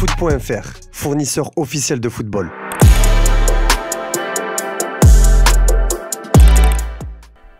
Foot.fr, fournisseur officiel de football.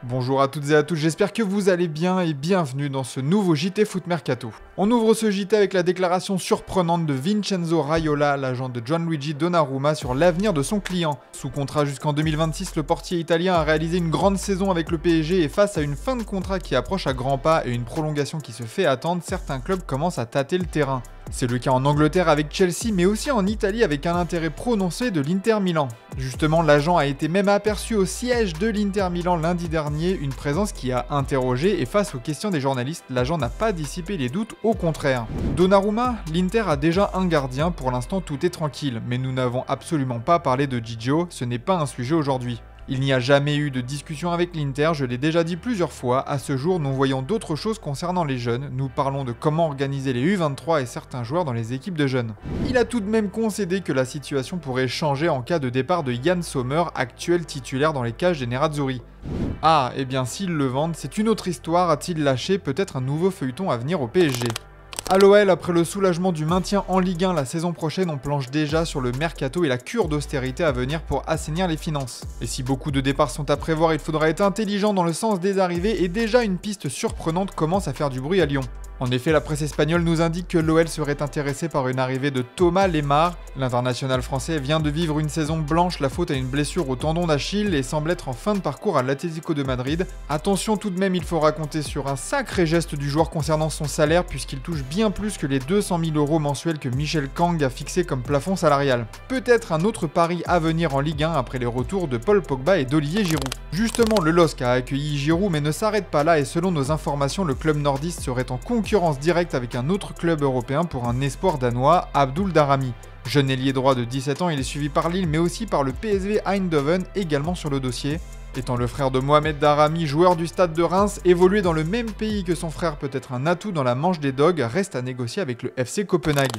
Bonjour à toutes et à tous, j'espère que vous allez bien et bienvenue dans ce nouveau JT Foot Mercato. On ouvre ce JT avec la déclaration surprenante de Vincenzo Raiola, l'agent de Gianluigi Donnarumma, sur l'avenir de son client. Sous contrat jusqu'en 2026, le portier italien a réalisé une grande saison avec le PSG et face à une fin de contrat qui approche à grands pas et une prolongation qui se fait attendre, certains clubs commencent à tâter le terrain. C'est le cas en Angleterre avec Chelsea, mais aussi en Italie avec un intérêt prononcé de l'Inter Milan. Justement, l'agent a été même aperçu au siège de l'Inter Milan lundi dernier, une présence qui a interrogé et face aux questions des journalistes, l'agent n'a pas dissipé les doutes, au contraire. Donnarumma, l'Inter a déjà un gardien, pour l'instant tout est tranquille, mais nous n'avons absolument pas parlé de Gigio, ce n'est pas un sujet aujourd'hui. Il n'y a jamais eu de discussion avec l'Inter, je l'ai déjà dit plusieurs fois, à ce jour nous voyons d'autres choses concernant les jeunes, nous parlons de comment organiser les U23 et certains joueurs dans les équipes de jeunes. Il a tout de même concédé que la situation pourrait changer en cas de départ de Yann Sommer, actuel titulaire dans les cages des Nerazzurri. Ah, et bien s'ils le vendent, c'est une autre histoire, a-t-il lâché peut-être un nouveau feuilleton à venir au PSG. À l'OL, après le soulagement du maintien en Ligue 1 la saison prochaine, on planche déjà sur le mercato et la cure d'austérité à venir pour assainir les finances. Et si beaucoup de départs sont à prévoir, il faudra être intelligent dans le sens des arrivées et déjà une piste surprenante commence à faire du bruit à Lyon. En effet, la presse espagnole nous indique que l'OL serait intéressé par une arrivée de Thomas Lemar. L'international français vient de vivre une saison blanche, la faute à une blessure au tendon d'Achille et semble être en fin de parcours à l'Atlético de Madrid. Attention tout de même, il faudra compter sur un sacré geste du joueur concernant son salaire puisqu'il touche bien plus que les 200 000 € mensuels que Michel Kang a fixé comme plafond salarial. Peut-être un autre pari à venir en Ligue 1 après les retours de Paul Pogba et d'Olivier Giroud. Justement, le LOSC a accueilli Giroud mais ne s'arrête pas là et selon nos informations, le club nordiste serait en concurrence directe avec un autre club européen pour un espoir danois, Abdul Darami. Jeune ailier droit de 17 ans, il est suivi par Lille mais aussi par le PSV Eindhoven également sur le dossier. Étant le frère de Mohamed Darami, joueur du Stade de Reims, évolué dans le même pays que son frère peut être un atout dans la manche des Dogs, reste à négocier avec le FC Copenhague.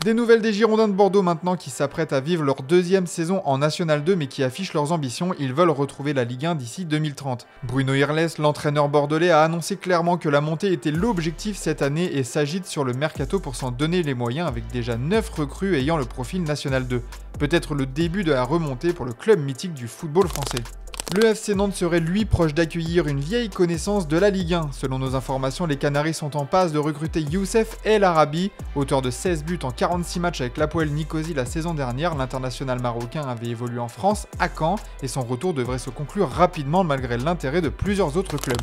Des nouvelles des Girondins de Bordeaux maintenant qui s'apprêtent à vivre leur deuxième saison en National 2 mais qui affichent leurs ambitions, ils veulent retrouver la Ligue 1 d'ici 2030. Bruno Irles, l'entraîneur bordelais, a annoncé clairement que la montée était l'objectif cette année et s'agite sur le mercato pour s'en donner les moyens avec déjà 9 recrues ayant le profil National 2. Peut-être le début de la remontée pour le club mythique du football français. Le FC Nantes serait lui proche d'accueillir une vieille connaissance de la Ligue 1. Selon nos informations, les Canaries sont en passe de recruter Youssef El Arabi. Auteur de 16 buts en 46 matchs avec l'Hapoel Nicosie la saison dernière, l'international marocain avait évolué en France, à Caen, et son retour devrait se conclure rapidement malgré l'intérêt de plusieurs autres clubs.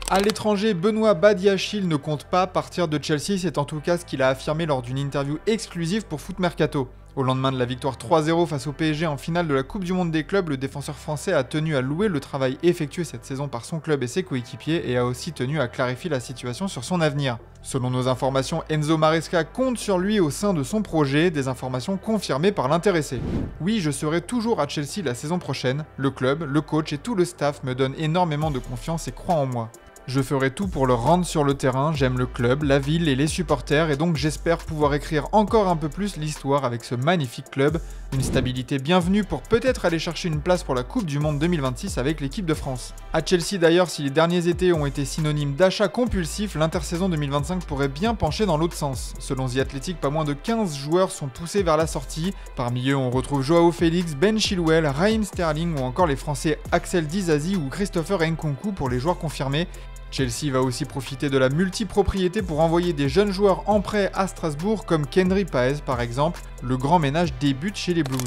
À l'étranger, Benoît Badiachil ne compte pas partir de Chelsea, c'est en tout cas ce qu'il a affirmé lors d'une interview exclusive pour Foot Mercato. Au lendemain de la victoire 3-0 face au PSG en finale de la Coupe du Monde des clubs, le défenseur français a tenu à louer le travail effectué cette saison par son club et ses coéquipiers et a aussi tenu à clarifier la situation sur son avenir. Selon nos informations, Enzo Maresca compte sur lui au sein de son projet, des informations confirmées par l'intéressé. Oui, je serai toujours à Chelsea la saison prochaine, le club, le coach et tout le staff me donnent énormément de confiance et croient en moi. Je ferai tout pour le rendre sur le terrain, j'aime le club, la ville et les supporters et donc j'espère pouvoir écrire encore un peu plus l'histoire avec ce magnifique club, une stabilité bienvenue pour peut-être aller chercher une place pour la Coupe du Monde 2026 avec l'équipe de France. À Chelsea d'ailleurs, si les derniers étés ont été synonymes d'achat compulsif, l'intersaison 2025 pourrait bien pencher dans l'autre sens. Selon The Athletic, pas moins de 15 joueurs sont poussés vers la sortie, parmi eux on retrouve Joao Félix, Ben Chilwell, Raheem Sterling ou encore les Français Axel Dizazi ou Christopher Nkunku pour les joueurs confirmés. Chelsea va aussi profiter de la multipropriété pour envoyer des jeunes joueurs en prêt à Strasbourg comme Kendry Páez par exemple. Le grand ménage débute chez les Blues.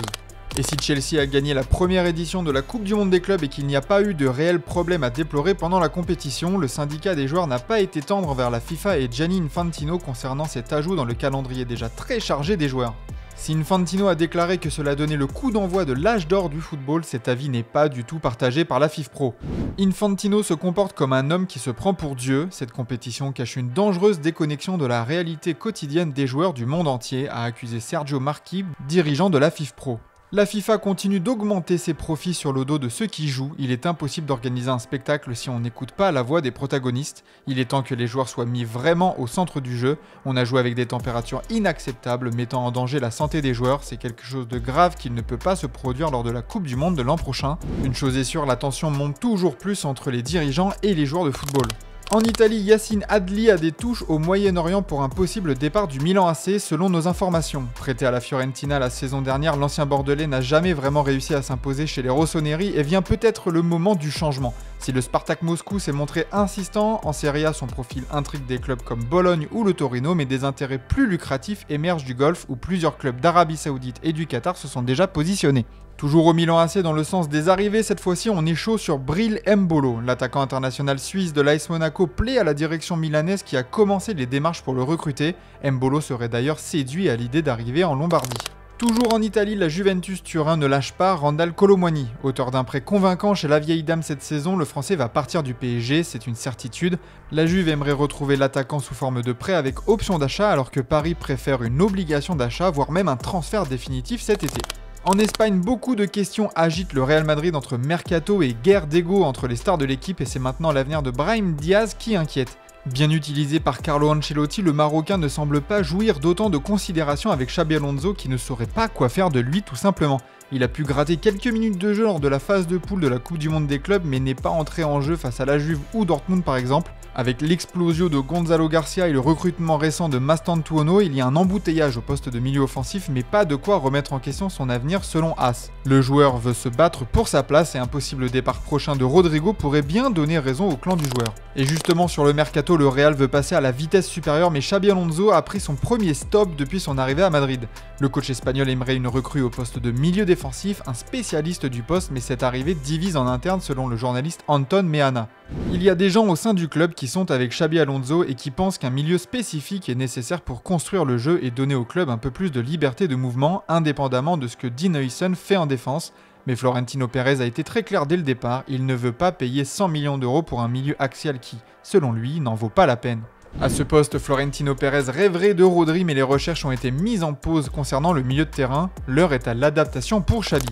Et si Chelsea a gagné la première édition de la Coupe du Monde des clubs et qu'il n'y a pas eu de réels problèmes à déplorer pendant la compétition, le syndicat des joueurs n'a pas été tendre vers la FIFA et Gianni Infantino concernant cet ajout dans le calendrier déjà très chargé des joueurs. Si Infantino a déclaré que cela donnait le coup d'envoi de l'âge d'or du football, cet avis n'est pas du tout partagé par la FIFPro. Infantino se comporte comme un homme qui se prend pour Dieu, cette compétition cache une dangereuse déconnexion de la réalité quotidienne des joueurs du monde entier, a accusé Sergio Marchi, dirigeant de la FIFPro. La FIFA continue d'augmenter ses profits sur le dos de ceux qui jouent, il est impossible d'organiser un spectacle si on n'écoute pas la voix des protagonistes, il est temps que les joueurs soient mis vraiment au centre du jeu, on a joué avec des températures inacceptables mettant en danger la santé des joueurs, c'est quelque chose de grave qui ne peut pas se produire lors de la Coupe du Monde de l'an prochain. Une chose est sûre, la tension monte toujours plus entre les dirigeants et les joueurs de football. En Italie, Yacine Adli a des touches au Moyen-Orient pour un possible départ du Milan AC selon nos informations. Prêté à la Fiorentina la saison dernière, l'ancien Bordelais n'a jamais vraiment réussi à s'imposer chez les Rossoneri et vient peut-être le moment du changement. Si le Spartak Moscou s'est montré insistant, en Serie A son profil intrigue des clubs comme Bologne ou le Torino, mais des intérêts plus lucratifs émergent du Golfe où plusieurs clubs d'Arabie Saoudite et du Qatar se sont déjà positionnés. Toujours au Milan AC dans le sens des arrivées, cette fois-ci on est chaud sur Bril Embolo. L'attaquant international suisse de l'AS Monaco plaît à la direction milanaise qui a commencé les démarches pour le recruter. Embolo serait d'ailleurs séduit à l'idée d'arriver en Lombardie. Toujours en Italie, la Juventus Turin ne lâche pas Randal Kolo Muani. Auteur d'un prêt convaincant chez la vieille dame cette saison, le Français va partir du PSG, c'est une certitude. La Juve aimerait retrouver l'attaquant sous forme de prêt avec option d'achat alors que Paris préfère une obligation d'achat, voire même un transfert définitif cet été. En Espagne, beaucoup de questions agitent le Real Madrid entre mercato et guerre d'ego entre les stars de l'équipe et c'est maintenant l'avenir de Brahim Diaz qui inquiète. Bien utilisé par Carlo Ancelotti, le Marocain ne semble pas jouir d'autant de considération avec Xabi Alonso qui ne saurait pas quoi faire de lui tout simplement. Il a pu gratter quelques minutes de jeu lors de la phase de poule de la Coupe du Monde des clubs mais n'est pas entré en jeu face à la Juve ou Dortmund par exemple. Avec l'explosion de Gonzalo Garcia et le recrutement récent de Mastantuono, il y a un embouteillage au poste de milieu offensif mais pas de quoi remettre en question son avenir selon AS. Le joueur veut se battre pour sa place et un possible départ prochain de Rodrigo pourrait bien donner raison au clan du joueur. Et justement sur le mercato, le Real veut passer à la vitesse supérieure mais Xabi Alonso a pris son premier stop depuis son arrivée à Madrid. Le coach espagnol aimerait une recrue au poste de milieu défensif, un spécialiste du poste mais cette arrivée divise en interne selon le journaliste Anton Meana. Il y a des gens au sein du club qui sont avec Xabi Alonso et qui pensent qu'un milieu spécifique est nécessaire pour construire le jeu et donner au club un peu plus de liberté de mouvement indépendamment de ce que Dean Huijsen fait en défense. Mais Florentino Pérez a été très clair dès le départ, il ne veut pas payer 100 millions d'euros pour un milieu axial qui, selon lui, n'en vaut pas la peine. À ce poste, Florentino Pérez rêverait de Rodri mais les recherches ont été mises en pause concernant le milieu de terrain, l'heure est à l'adaptation pour Xabi.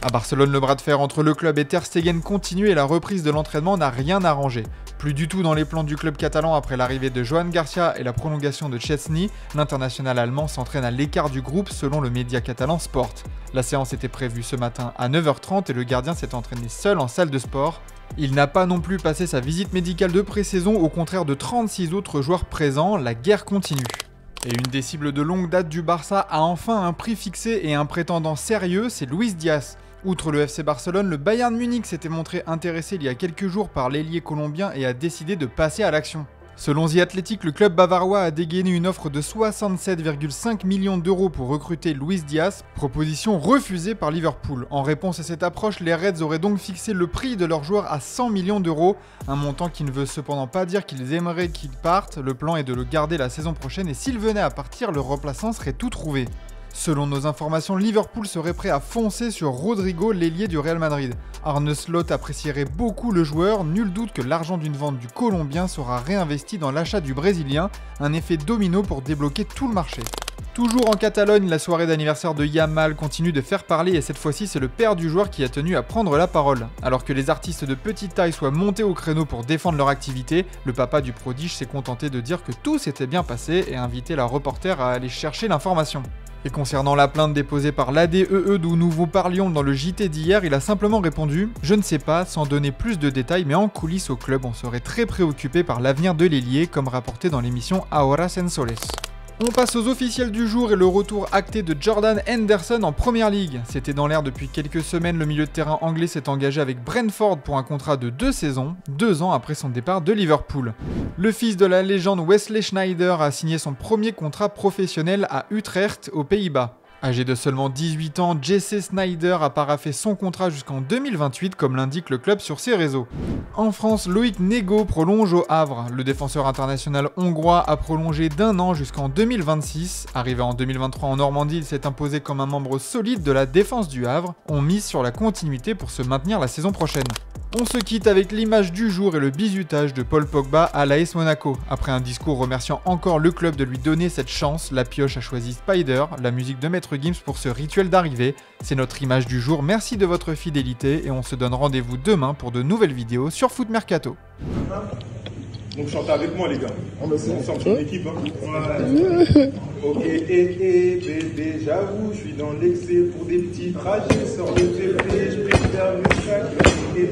À Barcelone, le bras de fer entre le club et Ter Stegen continue et la reprise de l'entraînement n'a rien arrangé. Plus du tout dans les plans du club catalan après l'arrivée de Joan Garcia et la prolongation de Chesney, l'international allemand s'entraîne à l'écart du groupe selon le média catalan Sport. La séance était prévue ce matin à 9h30 et le gardien s'est entraîné seul en salle de sport. Il n'a pas non plus passé sa visite médicale de pré-saison au contraire de 36 autres joueurs présents, la guerre continue. Et une des cibles de longue date du Barça a enfin un prix fixé et un prétendant sérieux, c'est Luis Diaz. Outre le FC Barcelone, le Bayern Munich s'était montré intéressé il y a quelques jours par l'ailier colombien et a décidé de passer à l'action. Selon The Athletic, le club bavarois a dégainé une offre de 67,5 millions d'euros pour recruter Luis Diaz, proposition refusée par Liverpool. En réponse à cette approche, les Reds auraient donc fixé le prix de leur joueur à 100 millions d'euros, un montant qui ne veut cependant pas dire qu'ils aimeraient qu'il parte, le plan est de le garder la saison prochaine et s'il venait à partir, le remplaçant serait tout trouvé. Selon nos informations, Liverpool serait prêt à foncer sur Rodrigo, l'ailier du Real Madrid. Arne Slot apprécierait beaucoup le joueur, nul doute que l'argent d'une vente du Colombien sera réinvesti dans l'achat du Brésilien, un effet domino pour débloquer tout le marché. Toujours en Catalogne, la soirée d'anniversaire de Yamal continue de faire parler et cette fois-ci c'est le père du joueur qui a tenu à prendre la parole. Alors que les artistes de petite taille soient montés au créneau pour défendre leur activité, le papa du prodige s'est contenté de dire que tout s'était bien passé et a invité la reporter à aller chercher l'information. Et concernant la plainte déposée par l'ADEE d'où nous vous parlions dans le JT d'hier, il a simplement répondu « Je ne sais pas, sans donner plus de détails, mais en coulisses au club, on serait très préoccupé par l'avenir de l'ailier, comme rapporté dans l'émission Ahora en Soles ». On passe aux officiels du jour et le retour acté de Jordan Henderson en Premier League. C'était dans l'air depuis quelques semaines, le milieu de terrain anglais s'est engagé avec Brentford pour un contrat de 2 saisons, 2 ans après son départ de Liverpool. Le fils de la légende Wesley Sneijder a signé son premier contrat professionnel à Utrecht, aux Pays-Bas. Âgé de seulement 18 ans, Jesse Sneijder a paraphé son contrat jusqu'en 2028 comme l'indique le club sur ses réseaux. En France, Loïc Nego prolonge au Havre. Le défenseur international hongrois a prolongé d'1 an jusqu'en 2026. Arrivé en 2023 en Normandie, il s'est imposé comme un membre solide de la défense du Havre. On mise sur la continuité pour se maintenir la saison prochaine. On se quitte avec l'image du jour et le bizutage de Paul Pogba à l'AS Monaco. Après un discours remerciant encore le club de lui donner cette chance, la pioche a choisi Spider, la musique de Maître Gims pour ce rituel d'arrivée. C'est notre image du jour, merci de votre fidélité et on se donne rendez-vous demain pour de nouvelles vidéos sur Foot Mercato. Donc chantez avec moi les gars, on sort une équipe hein. Ok, bébé, j'avoue, je suis dans l'excès pour des petits trajets, sors le TP, je préfère le sac et